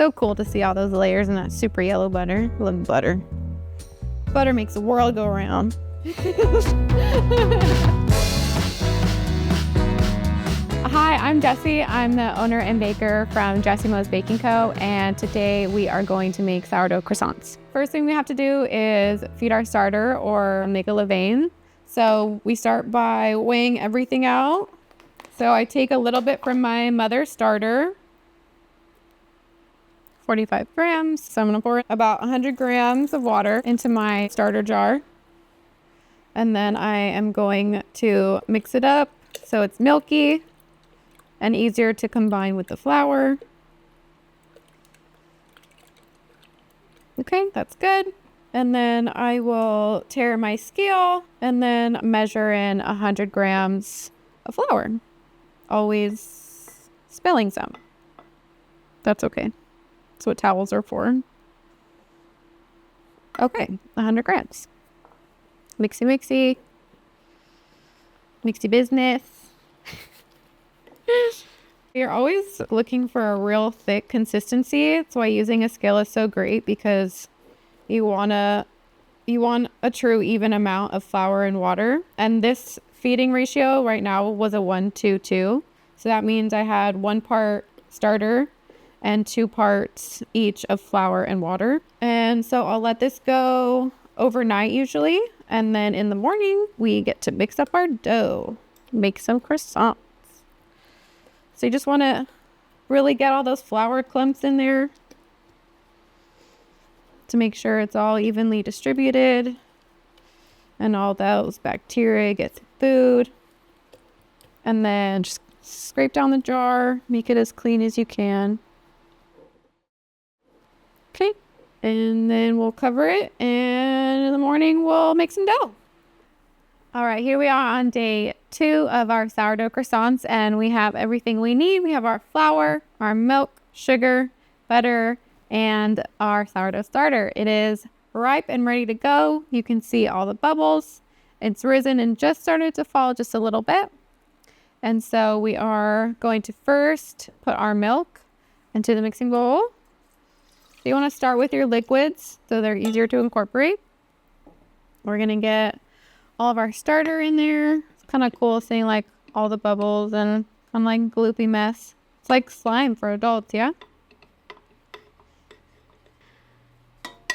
So cool to see all those layers and that super yellow butter. I love butter. Butter makes the world go around. Hi, I'm Jessie. I'm the owner and baker from Jessie Mo's Baking Co. And today we are going to make sourdough croissants. First thing we have to do is feed our starter or make a levain. So we start by weighing everything out. So I take a little bit from my mother starter, 45 grams. So I'm gonna pour about 100 grams of water into my starter jar. And then I am going to mix it up so it's milky and easier to combine with the flour. Okay, that's good. And then I will tare my scale and then measure in 100 grams of flour. Always spilling some. That's okay. That's what towels are for. Okay, 100 grams. Mixy, mixy. Mixy business. You're always looking for a real thick consistency. That's why using a scale is so great, because you want a true even amount of flour and water. And this feeding ratio right now was a 1-2-2. So that means I had 1 part starter and 2 parts each of flour and water. And so I'll let this go overnight usually. And then in the morning, we get to mix up our dough, make some croissants. So you just want to really get all those flour clumps in there to make sure it's all evenly distributed and all those bacteria get food. And then just scrape down the jar, make it as clean as you can. Okay, and then we'll cover it, and in the morning we'll make some dough. All right, here we are on day 2 of our sourdough croissants, and we have everything we need. We have our flour, our milk, sugar, butter, and our sourdough starter. It is ripe and ready to go. You can see all the bubbles. It's risen and just started to fall just a little bit. And so we are going to first put our milk into the mixing bowl. So you want to start with your liquids so they're easier to incorporate. We're going to get all of our starter in there. It's kind of cool seeing like all the bubbles and kind of like gloopy mess. It's like slime for adults, yeah?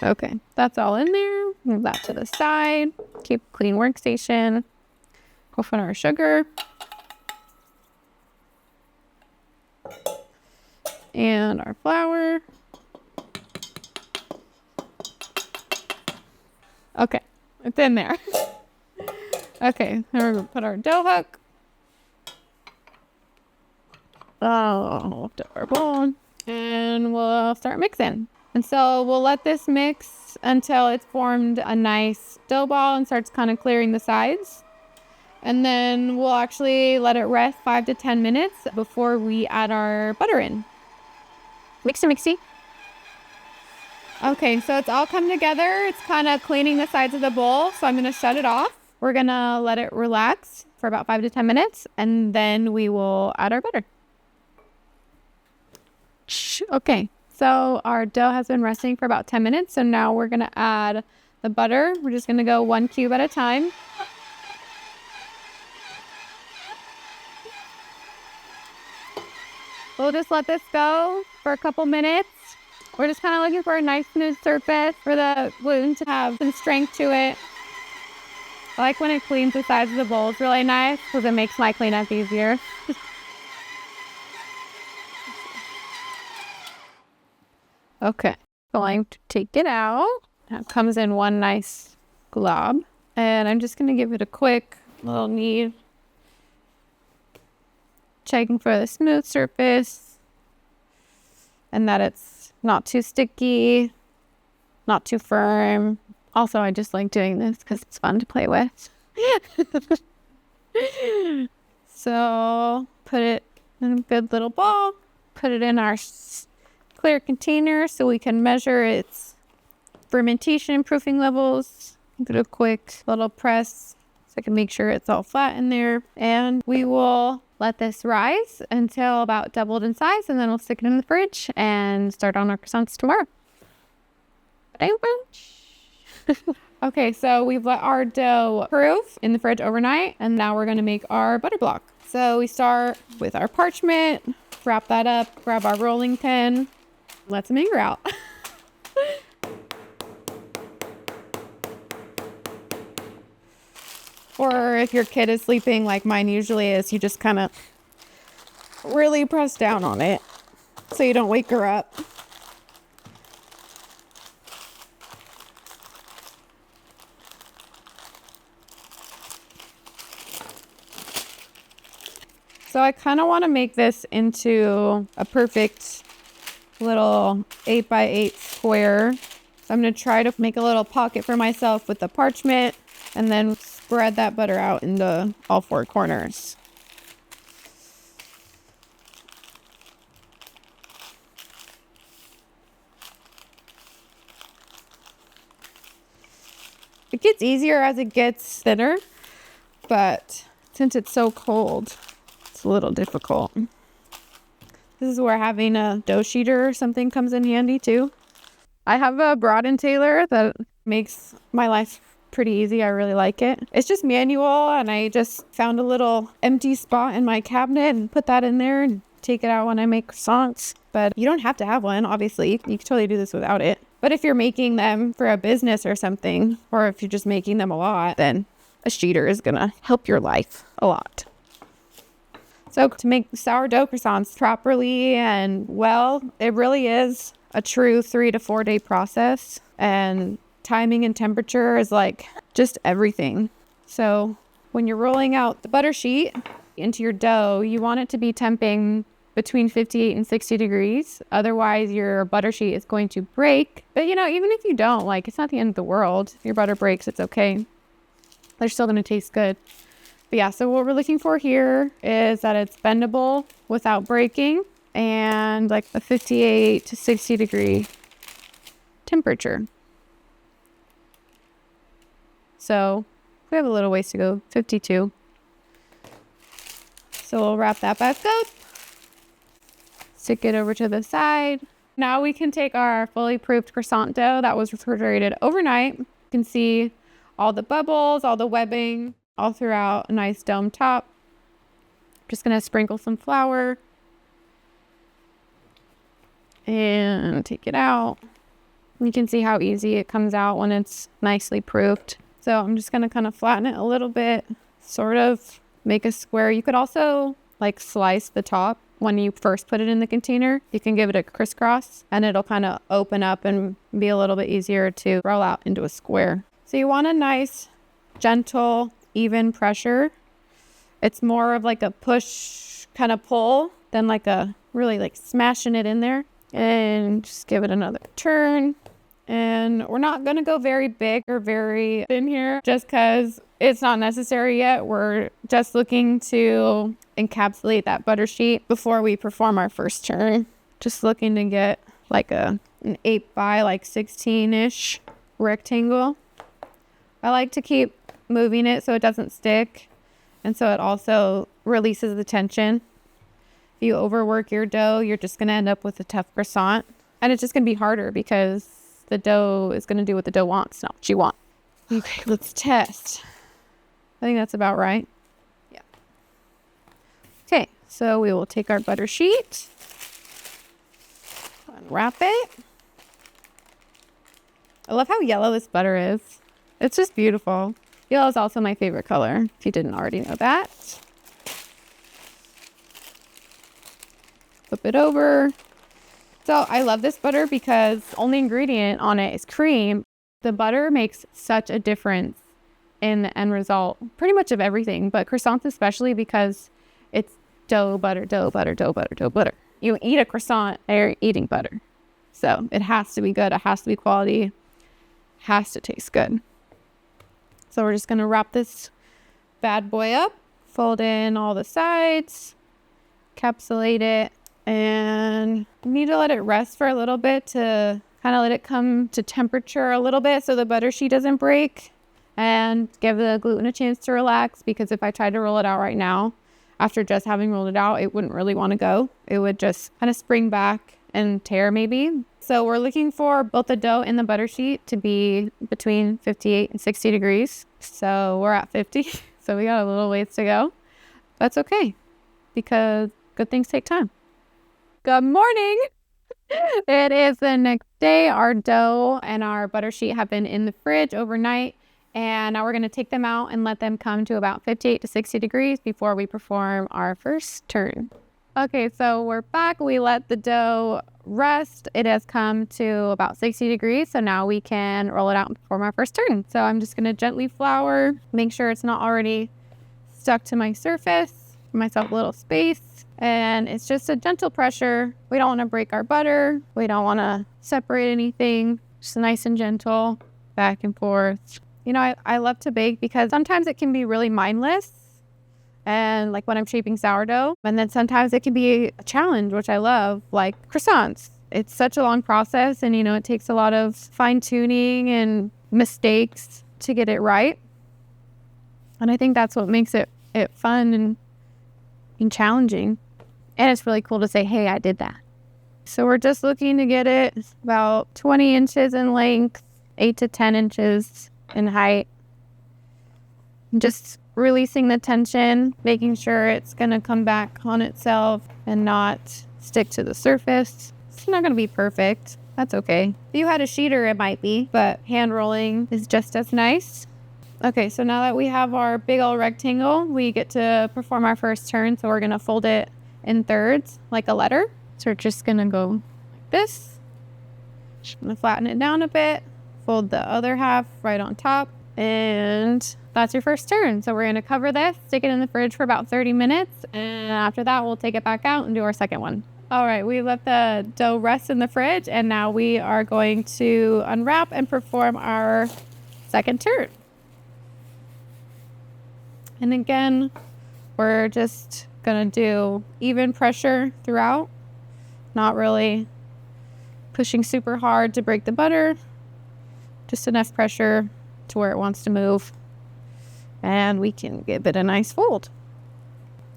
Okay, that's all in there. Move that to the side. Keep a clean workstation. Go for our sugar. And our flour. Okay, it's in there. Okay, now we're gonna put our dough hook. Up to our bowl, and we'll start mixing. And so we'll let this mix until it's formed a nice dough ball and starts kind of clearing the sides. And then we'll actually let it rest 5 to 10 minutes before we add our butter in. Mixy, mixy. Okay, so it's all come together. It's kind of cleaning the sides of the bowl. So I'm going to shut it off. We're going to let it relax for about 5 to 10 minutes. And then we will add our butter. Okay, so our dough has been resting for about 10 minutes. So now we're going to add the butter. We're just going to go 1 cube at a time. We'll just let this go for a couple minutes. We're just kind of looking for a nice smooth surface for the gluten to have some strength to it. I like when it cleans the sides of the bowl. It's really nice because it makes my cleanup easier. Okay, going to take it out. That comes in one nice glob. And I'm just going to give it a quick little knead. Checking for the smooth surface and that it's not too sticky, not too firm. Also, I just like doing this because it's fun to play with. So put it in a good little ball, put it in our clear container so we can measure its fermentation and proofing levels. Do a quick little press I can make sure it's all flat in there. And we will let this rise until about doubled in size, and then we'll stick it in the fridge and start on our croissants tomorrow. Okay, so we've let our dough proof in the fridge overnight, and now we're gonna make our butter block. So we start with our parchment, wrap that up, grab our rolling pin, let some anger out. Or if your kid is sleeping like mine usually is, you just kind of really press down on it so you don't wake her up. So I kind of want to make this into a perfect little 8x8 square. So I'm going to try to make a little pocket for myself with the parchment and then spread that butter out into all four corners. It gets easier as it gets thinner, but since it's so cold, it's a little difficult. This is where having a dough sheeter or something comes in handy too. I have a Broad and Taylor that makes my life pretty easy. I really like it. It's just manual, and I just found a little empty spot in my cabinet and put that in there and take it out when I make croissants. But you don't have to have one, obviously. You can totally do this without it. But if you're making them for a business or something, or if you're just making them a lot, then a sheeter is gonna help your life a lot. So to make sourdough croissants properly and well, it really is a true 3 to 4 day process, and timing and temperature is like just everything. So when you're rolling out the butter sheet into your dough, you want it to be temping between 58 and 60 degrees. Otherwise your butter sheet is going to break. But you know, even if you don't, like, it's not the end of the world. If your butter breaks, it's okay. They're still going to taste good. But yeah, so what we're looking for here is that it's bendable without breaking and like a 58 to 60 degree temperature. So we have a little ways to go, 52. So we'll wrap that back up, stick it over to the side. Now we can take our fully proofed croissant dough that was refrigerated overnight. You can see all the bubbles, all the webbing, all throughout a nice dome top. Just gonna sprinkle some flour and take it out. You can see how easy it comes out when it's nicely proofed. So I'm just gonna kind of flatten it a little bit, sort of make a square. You could also like slice the top when you first put it in the container. You can give it a crisscross and it'll kind of open up and be a little bit easier to roll out into a square. So you want a nice, gentle, even pressure. It's more of like a push kind of pull than like a really like smashing it in there. And just give it another turn. And we're not going to go very big or very thin here just because it's not necessary yet. We're just looking to encapsulate that butter sheet before we perform our first turn. Just looking to get like an 8 by like 16-ish rectangle. I like to keep moving it so it doesn't stick, and so it also releases the tension. If you overwork your dough, you're just going to end up with a tough croissant, and it's just going to be harder because the dough is going to do what the dough wants, not what you want. Okay, let's test. I think that's about right. Yeah. Okay, so we will take our butter sheet, unwrap it. I love how yellow this butter is. It's just beautiful. Yellow is also my favorite color, if you didn't already know that. Flip it over. So I love this butter because the only ingredient on it is cream. The butter makes such a difference in the end result, pretty much of everything, but croissants especially because it's dough, butter, dough, butter, dough, butter, dough, butter. You eat a croissant, you're eating butter. So it has to be good. It has to be quality. Has to taste good. So we're just going to wrap this bad boy up, fold in all the sides, encapsulate it, and you need to let it rest for a little bit to kind of let it come to temperature a little bit so the butter sheet doesn't break. and give the gluten a chance to relax, because if I tried to roll it out right now, after just having rolled it out, it wouldn't really want to go. It would just kind of spring back and tear maybe. So we're looking for both the dough and the butter sheet to be between 58 and 60 degrees. So we're at 50, so we got a little ways to go. That's okay, because good things take time. Good morning. It is the next day. Our dough and our butter sheet have been in the fridge overnight, and now we're going to take them out and let them come to about 58 to 60 degrees before we perform our first turn. Okay, so we're back. We let the dough rest. It has come to about 60 degrees, so now we can roll it out and perform our first turn. So I'm just going to gently flour, make sure it's not already stuck to my surface, give myself a little space, and it's just a gentle pressure. We don't want to break our butter. We don't want to separate anything. Just nice and gentle, back and forth. You know, I love to bake because sometimes it can be really mindless, and like when I'm shaping sourdough, and then sometimes it can be a challenge, which I love, like croissants. It's such a long process, and you know, it takes a lot of fine tuning and mistakes to get it right. And I think that's what makes it fun and challenging. And it's really cool to say, hey, I did that. So we're just looking to get it about 20 inches in length, 8 to 10 inches in height. Just releasing the tension, making sure it's going to come back on itself and not stick to the surface. It's not going to be perfect. That's okay. If you had a sheeter, it might be, but hand rolling is just as nice. Okay, so now that we have our big old rectangle, we get to perform our first turn. So we're going to fold it in thirds like a letter. So we're just going to go like this. I'm going to flatten it down a bit, fold the other half right on top, and that's your first turn. So we're going to cover this, stick it in the fridge for about 30 minutes, and after that we'll take it back out and do our second one. All right, we let the dough rest in the fridge, and now we are going to unwrap and perform our second turn. And again, we're just going to do even pressure throughout, not really pushing super hard to break the butter, just enough pressure to where it wants to move, and we can give it a nice fold.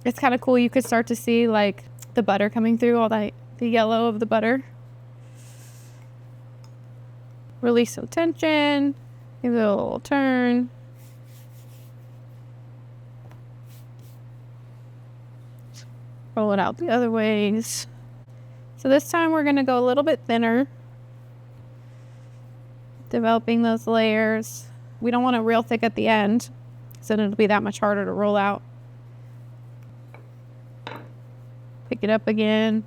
It's kind of cool. You could start to see like the butter coming through, all that, the yellow of the butter. Release some tension, give it a little turn. Roll it out the other ways. So this time we're going to go a little bit thinner, developing those layers. We don't want it real thick at the end, so it'll be that much harder to roll out. Pick it up again.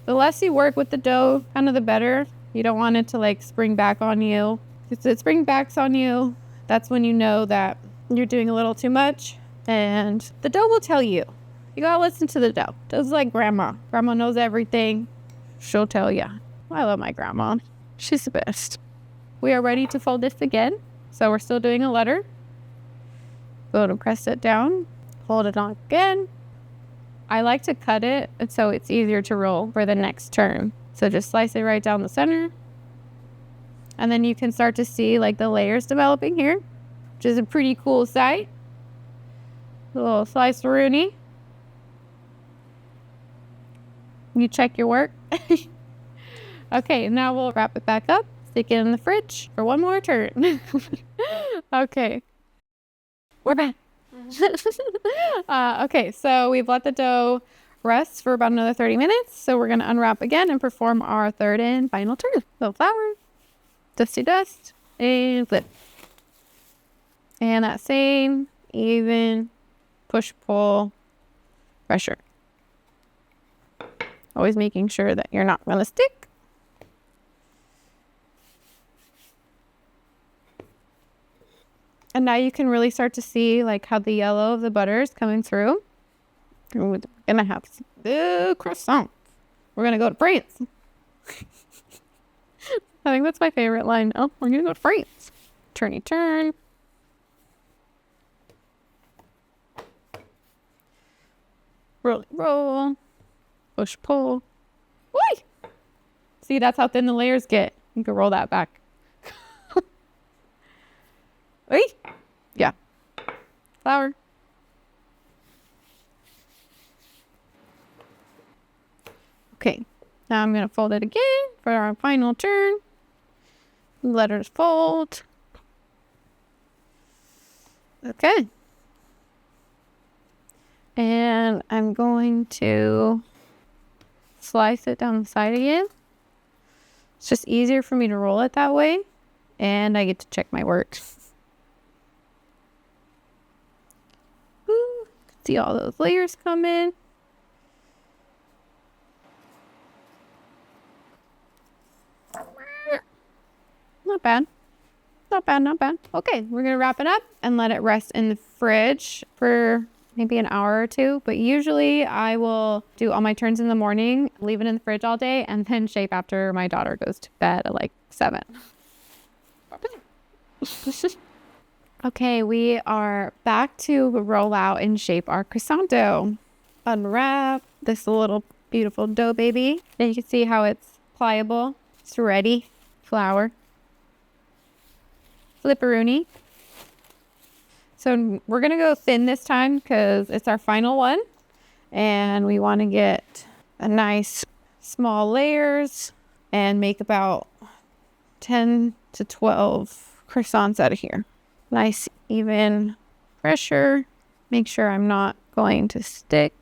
The less you work with the dough, kind of the better. You don't want it to like spring back on you. If it spring backs on you, that's when you know that you're doing a little too much. And the dough will tell you. You gotta listen to the dough. Just like grandma. Grandma knows everything. She'll tell you. I love my grandma. She's the best. We are ready to fold this again. So we're still doing a letter. Go to press it down. Fold it on again. I like to cut it so it's easier to roll for the next turn. So just slice it right down the center. And then you can start to see like the layers developing here, which is a pretty cool sight. A little slice Rooney. You check your work. Okay, now we'll wrap it back up, stick it in the fridge for one more turn. Okay. We're back. Okay, so we've let the dough rest for about another 30 minutes. So we're going to unwrap again and perform our third and final turn. So flour, dusty dust, and flip. And that same even push-pull pressure. Always making sure that you're not going to stick. And now you can really start to see like how the yellow of the butter is coming through. And we're going to have the croissant. We're going to go to France. I think that's my favorite line. Oh, we're going to go to France. Turny turn. Roll, roll. Push, pull. Whee! See, that's how thin the layers get. You can roll that back. Wait. Yeah. Flour. Okay. Now I'm going to fold it again for our final turn. Let it fold. Okay. And I'm going to slice it down the side again. It's just easier for me to roll it that way. And I get to check my work. Ooh, see all those layers come in. Not bad. Not bad, not bad. Okay, we're going to wrap it up and let it rest in the fridge for maybe an hour or two. But usually I will do all my turns in the morning, leave it in the fridge all day, and then shape after my daughter goes to bed at like 7. Okay, we are back to roll out and shape our croissant dough. Unwrap this little beautiful dough baby. And you can see how it's pliable. It's ready. Flour. Flipperoonie. So we're going to go thin this time because it's our final one. And we want to get a nice small layers and make about 10 to 12 croissants out of here. Nice even pressure. Make sure I'm not going to stick.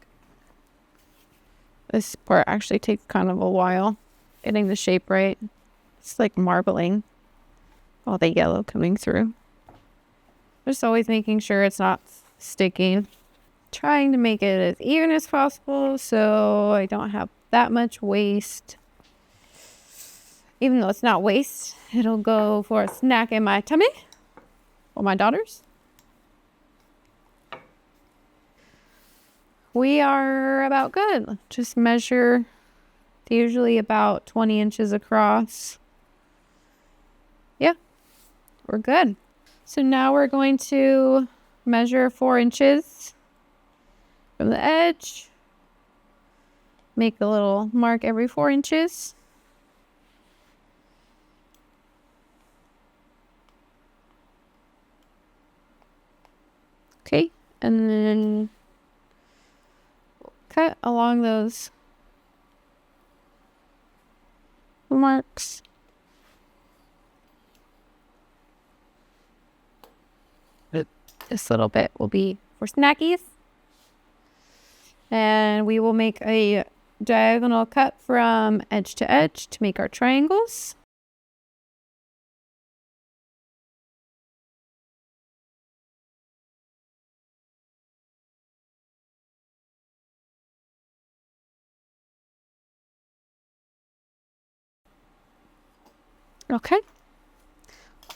This part actually takes kind of a while getting the shape right. It's like marbling. All the yellow coming through. Just always making sure it's not sticking. Trying to make it as even as possible so I don't have that much waste. Even though it's not waste, it'll go for a snack in my tummy. Or my daughter's. We are about good. Just measure usually about 20 inches across. Yeah, we're good. So now we're going to measure 4 inches from the edge. Make a little mark every 4 inches. Okay, and then cut along those marks. This little bit will be for snackies. And we will make a diagonal cut from edge to edge to make our triangles. Okay.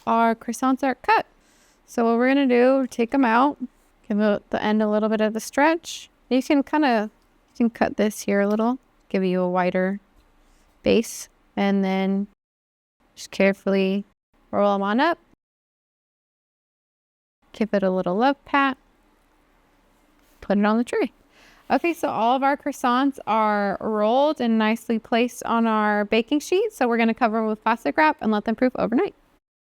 Our croissants are cut. So what we're going to do, take them out, give the end a little bit of a stretch. You can cut this here a little, give you a wider base, and then just carefully roll them on up. Give it a little love pat. Put it on the tray. Okay, so all of our croissants are rolled and nicely placed on our baking sheet. So we're going to cover them with plastic wrap and let them proof overnight.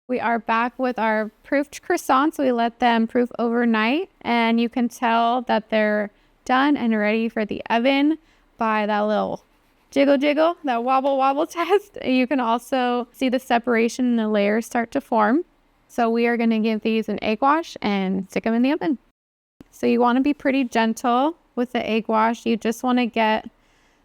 We are back with our proofed croissants. We let them proof overnight, and you can tell that they're done and ready for the oven by that little jiggle, that wobble test. You can also see the separation and the layers start to form. So we are going to give these an egg wash and stick them in the oven. So you want to be pretty gentle with the egg wash. You just want to get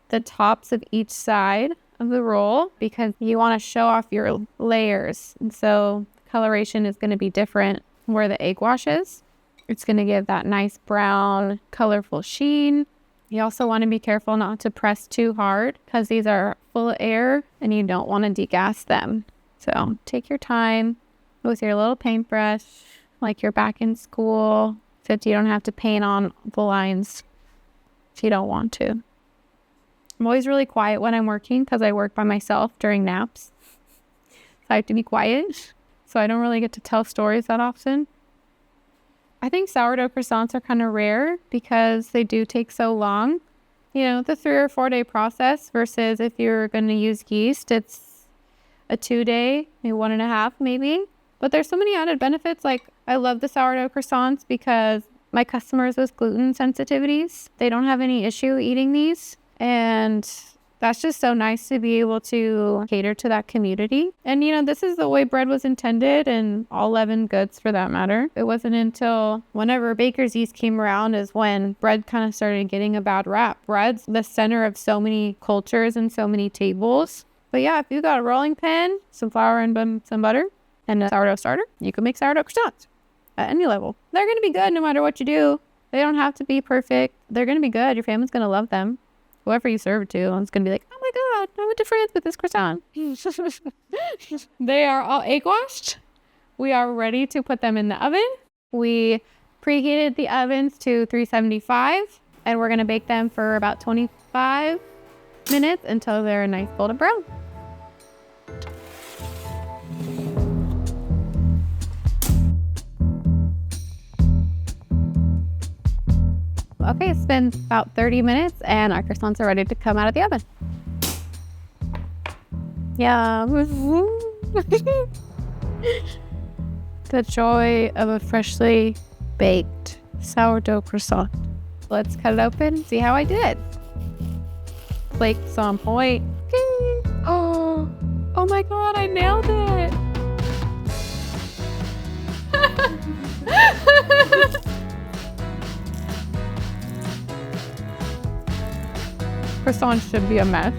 the tops of each side of the roll because you want to show off your layers. And so coloration is going to be different where the egg wash is. It's going to give that nice brown, colorful sheen. You also want to be careful not to press too hard because these are full of air and you don't want to degas them. So take your time with your little paintbrush like you're back in school, except you don't have to paint on the lines if you don't want to. I'm always really quiet when I'm working because I work by myself during naps. So I have to be quiet. So I don't really get to tell stories that often. I think sourdough croissants are kind of rare because they do take so long. You know, the 3 or 4 day process versus if you're going to use yeast, it's a 2 day, maybe 1.5 maybe. But there's so many added benefits. Like I love the sourdough croissants because my customers with gluten sensitivities, they don't have any issue eating these. And that's just so nice to be able to cater to that community. And, you know, this is the way bread was intended, and all leavened goods for that matter. It wasn't until whenever baker's yeast came around is when bread kind of started getting a bad rap. Bread's the center of so many cultures and so many tables. But yeah, if you got a rolling pin, some flour and some butter, and a sourdough starter, you can make sourdough croissants at any level. They're going to be good no matter what you do. They don't have to be perfect. They're going to be good. Your family's going to love them. Whoever you serve it to, it's going to be like, oh my God, I went to France with this croissant. They are all egg washed. We are ready to put them in the oven. We preheated the ovens to 375, and we're going to bake them for about 25 minutes until they're a nice golden brown. Okay, it's been about 30 minutes and our croissants are ready to come out of the oven. Yeah. The joy of a freshly baked sourdough croissant. Let's cut it open, see how I did. Flakes on point. Oh my God, I nailed it. Croissants should be a mess.